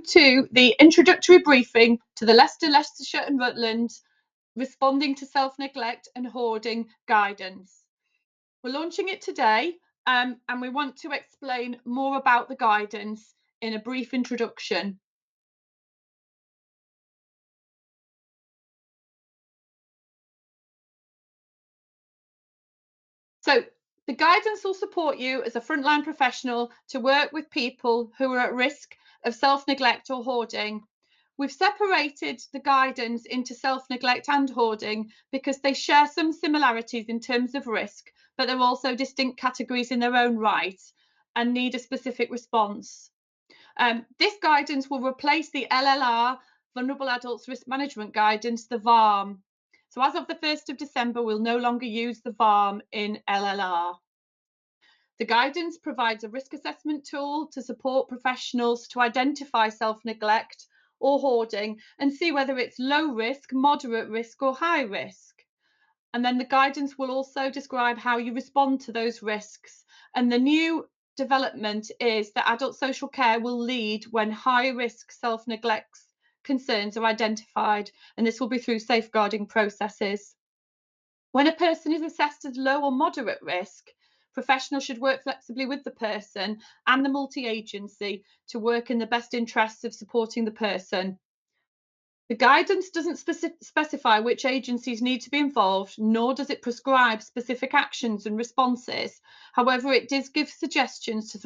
to the introductory briefing to the Leicestershire and Rutland Responding to Self-Neglect and Hoarding Guidance. We're launching it today and we want to explain more about the guidance in a brief introduction. So the guidance will support you as a frontline professional to work with people who are at risk of self-neglect or hoarding. We've separated the guidance into self-neglect and hoarding because they share some similarities in terms of risk, but they're also distinct categories in their own right and need a specific response. This guidance will replace the LLR, Vulnerable Adults Risk Management Guidance, the VARM. So as of the 1st of December, we'll no longer use the VARM in LLR. The guidance provides a risk assessment tool to support professionals to identify self-neglect or hoarding and see whether it's low risk, moderate risk, or high risk. And then the guidance will also describe how you respond to those risks. And the new development is that adult social care will lead when high risk self-neglect concerns are identified, and this will be through safeguarding processes. When a person is assessed as low or moderate risk, professionals should work flexibly with the person and the multi-agency to work in the best interests of supporting the person. The guidance doesn't specify which agencies need to be involved, nor does it prescribe specific actions and responses. However, it does give suggestions to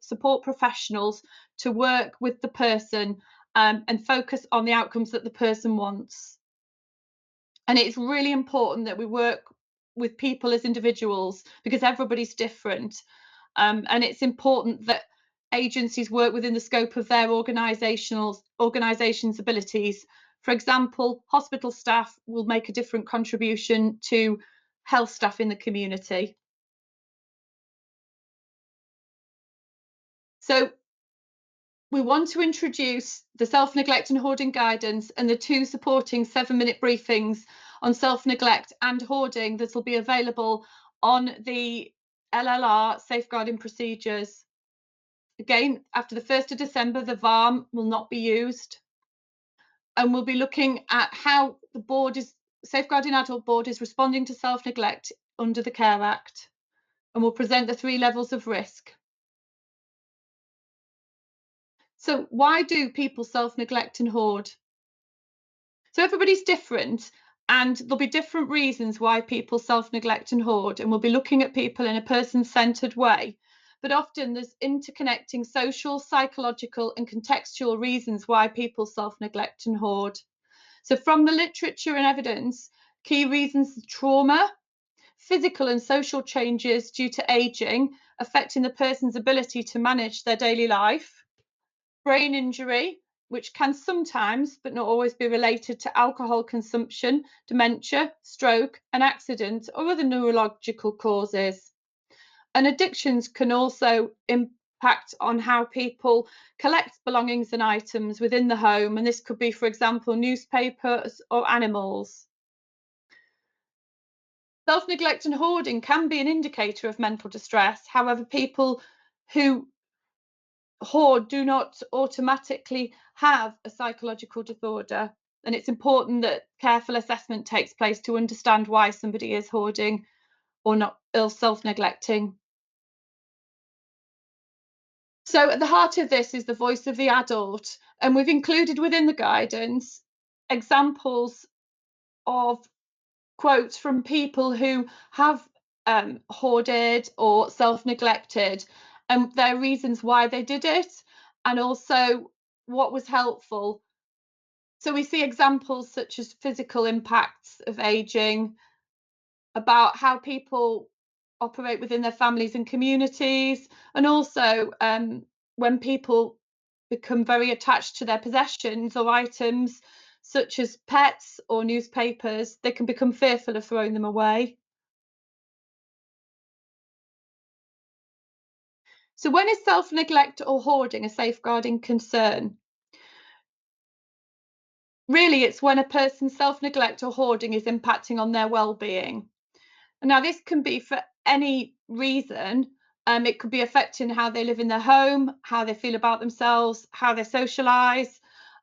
support professionals to work with the person and focus on the outcomes that the person wants. And it's really important that we work with people as individuals because everybody's different. And it's important that agencies work within the scope of their organisation's abilities. For example, hospital staff will make a different contribution to health staff in the community. So we want to introduce the self-neglect and hoarding guidance and the two supporting 7-minute briefings on self-neglect and hoarding that will be available on the LLR safeguarding procedures. Again, after the 1st of December, the VARM will not be used. And we'll be looking at how the Safeguarding Adult Board is responding to self-neglect under the Care Act. And we'll present the 3 levels of risk. So why do people self-neglect and hoard? So everybody's different, and there'll be different reasons why people self-neglect and hoard, and we'll be looking at people in a person-centred way. But often there's interconnecting social, psychological, and contextual reasons why people self-neglect and hoard. So from the literature and evidence, key reasons are trauma, physical and social changes due to ageing, affecting the person's ability to manage their daily life, brain injury, which can sometimes, but not always, be related to alcohol consumption, dementia, stroke, an accident, or other neurological causes. And addictions can also impact on how people collect belongings and items within the home, and this could be, for example, newspapers or animals. Self-neglect and hoarding can be an indicator of mental distress. However, people who hoard do not automatically have a psychological disorder, and it's important that careful assessment takes place to understand why somebody is hoarding or not self-neglecting. So at the heart of this is the voice of the adult, and we've included within the guidance examples of quotes from people who have hoarded or self-neglected and their reasons why they did it, and also what was helpful. So we see examples such as physical impacts of aging, about how people operate within their families and communities, and also when people become very attached to their possessions or items such as pets or newspapers, they can become fearful of throwing them away. So when is self-neglect or hoarding a safeguarding concern? Really, it's when a person's self-neglect or hoarding is impacting on their well-being. Now, this can be for any reason, It could be affecting how they live in their home, how they feel about themselves, how they socialise,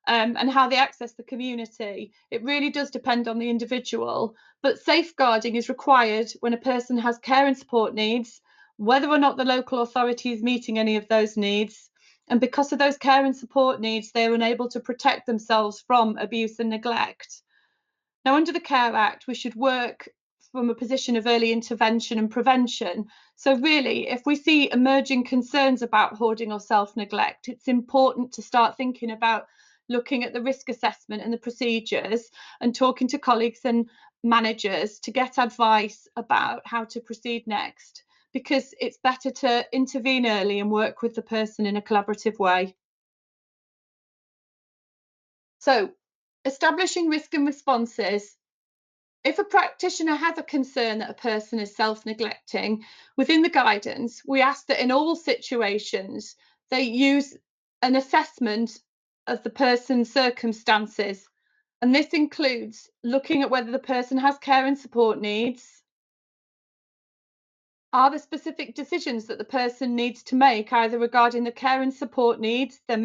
and how they access the community. It really does depend on the individual, but safeguarding is required when a person has care and support needs, whether or not the local authority is meeting any of those needs. And because of those care and support needs, they are unable to protect themselves from abuse and neglect. Now, under the Care Act, we should work from a position of early intervention and prevention. So, really, if we see emerging concerns about hoarding or self neglect, it's important to start thinking about looking at the risk assessment and the procedures and talking to colleagues and managers to get advice about how to proceed next, because it's better to intervene early and work with the person in a collaborative way. So, establishing risk and responses. If a practitioner has a concern that a person is self neglecting, within the guidance, we ask that in all situations they use an assessment of the person's circumstances. And this includes looking at whether the person has care and support needs. Are there specific decisions that the person needs to make, either regarding the care and support needs, their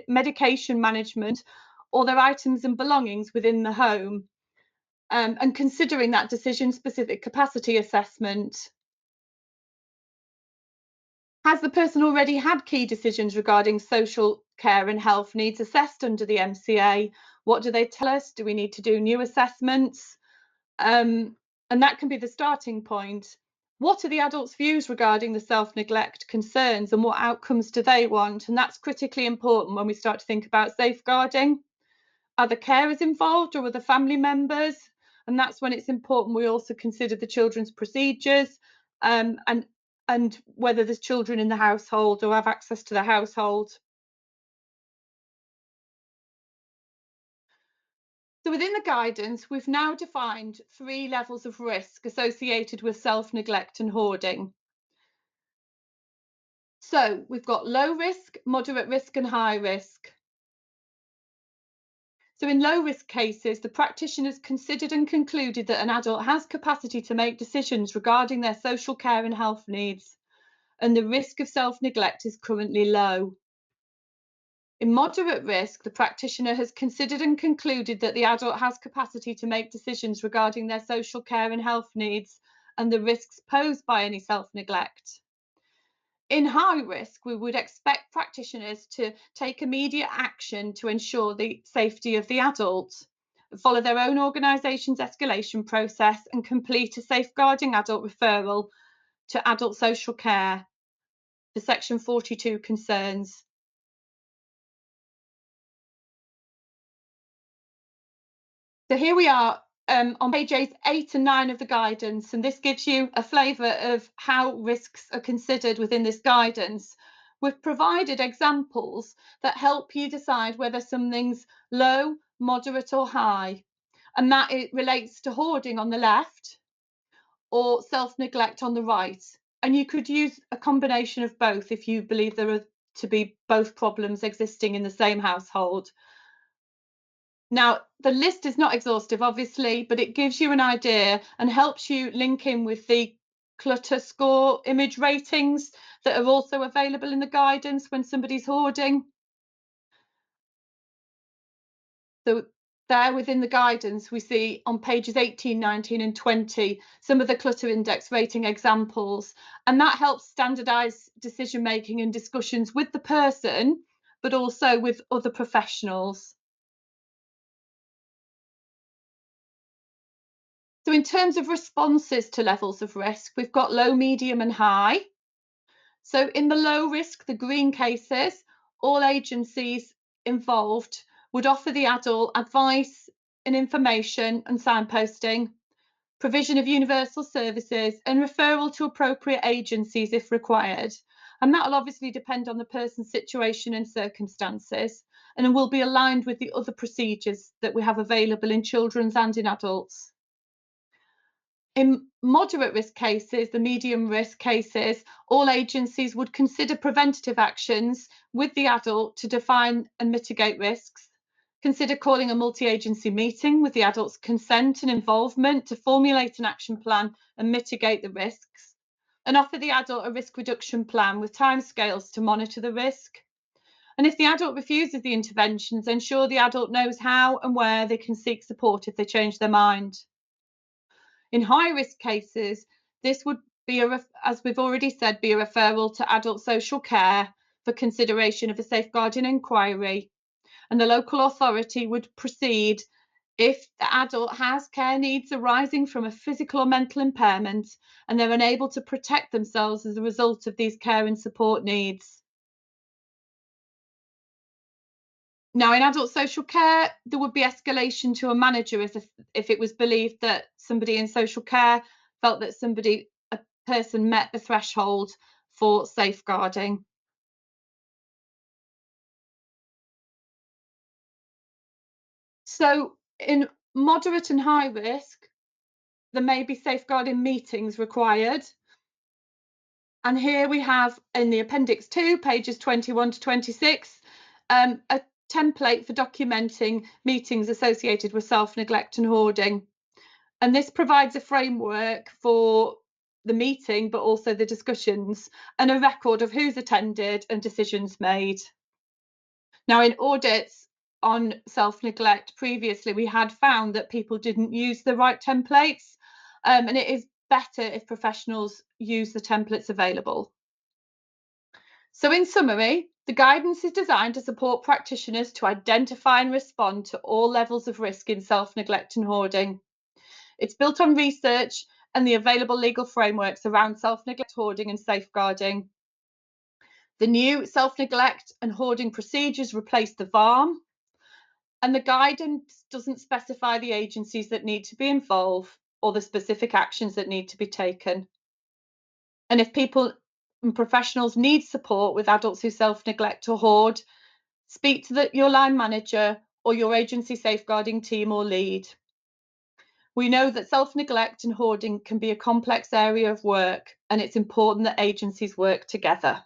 medication management, or their items and belongings within the home? And considering that decision specific capacity assessment. Has the person already had key decisions regarding social care and health needs assessed under the MCA? What do they tell us? Do we need to do new assessments? And that can be the starting point. What are the adults' views regarding the self neglect concerns and what outcomes do they want? And that's critically important when we start to think about safeguarding. Are the carers involved or are the family members? And that's when it's important we also consider the children's procedures, um, and and whether there's children in the household or have access to the household. So within the guidance, we've now defined 3 levels of risk associated with self-neglect and hoarding. So we've got low risk, moderate risk and high risk. So in low risk cases, the practitioners considered and concluded that an adult has capacity to make decisions regarding their social care and health needs, and the risk of self-neglect is currently low. In moderate risk, the practitioner has considered and concluded that the adult has capacity to make decisions regarding their social care and health needs and the risks posed by any self-neglect. In high risk, we would expect practitioners to take immediate action to ensure the safety of the adult, follow their own organisation's escalation process, and complete a safeguarding adult referral to adult social care for Section 42 concerns. So here we are on pages 8 and 9 of the guidance, and this gives you a flavour of how risks are considered within this guidance. We've provided examples that help you decide whether something's low, moderate, or high, and that it relates to hoarding on the left or self neglect on the right. And you could use a combination of both if you believe there are to be both problems existing in the same household. Now, the list is not exhaustive, obviously, but it gives you an idea and helps you link in with the clutter score image ratings that are also available in the guidance when somebody's hoarding. So there within the guidance, we see on pages 18, 19 and 20, some of the clutter index rating examples, and that helps standardise decision making and discussions with the person, but also with other professionals. So in terms of responses to levels of risk, we've got low, medium and high. So in the low risk, the green cases, all agencies involved would offer the adult advice and information and signposting, provision of universal services and referral to appropriate agencies if required. And that will obviously depend on the person's situation and circumstances and will be aligned with the other procedures that we have available in children's and in adults. In moderate risk cases, the medium risk cases, all agencies would consider preventative actions with the adult to define and mitigate risks, consider calling a multi-agency meeting with the adult's consent and involvement to formulate an action plan and mitigate the risks, and offer the adult a risk reduction plan with timescales to monitor the risk. And if the adult refuses the interventions, ensure the adult knows how and where they can seek support if they change their mind. In high risk cases, this would be, as we've already said, be a referral to adult social care for consideration of a safeguarding inquiry. And the local authority would proceed if the adult has care needs arising from a physical or mental impairment and they're unable to protect themselves as a result of these care and support needs. Now, in adult social care, there would be escalation to a manager if it was believed that somebody in social care felt that a person met the threshold for safeguarding. So, in moderate and high risk, there may be safeguarding meetings required. And here we have in the Appendix 2, pages 21 to 26, a template for documenting meetings associated with self-neglect and hoarding. And this provides a framework for the meeting, but also the discussions, and a record of who's attended and decisions made. Now, in audits on self-neglect previously, we had found that people didn't use the right templates, and it is better if professionals use the templates available. So in summary, the guidance is designed to support practitioners to identify and respond to all levels of risk in self-neglect and hoarding. It's built on research and the available legal frameworks around self-neglect, hoarding and safeguarding. The new self-neglect and hoarding procedures replace the VARM, and the guidance doesn't specify the agencies that need to be involved or the specific actions that need to be taken. And if people and professionals need support with adults who self-neglect or hoard, speak to your line manager or your agency safeguarding team or lead. We know that self-neglect and hoarding can be a complex area of work, and it's important that agencies work together.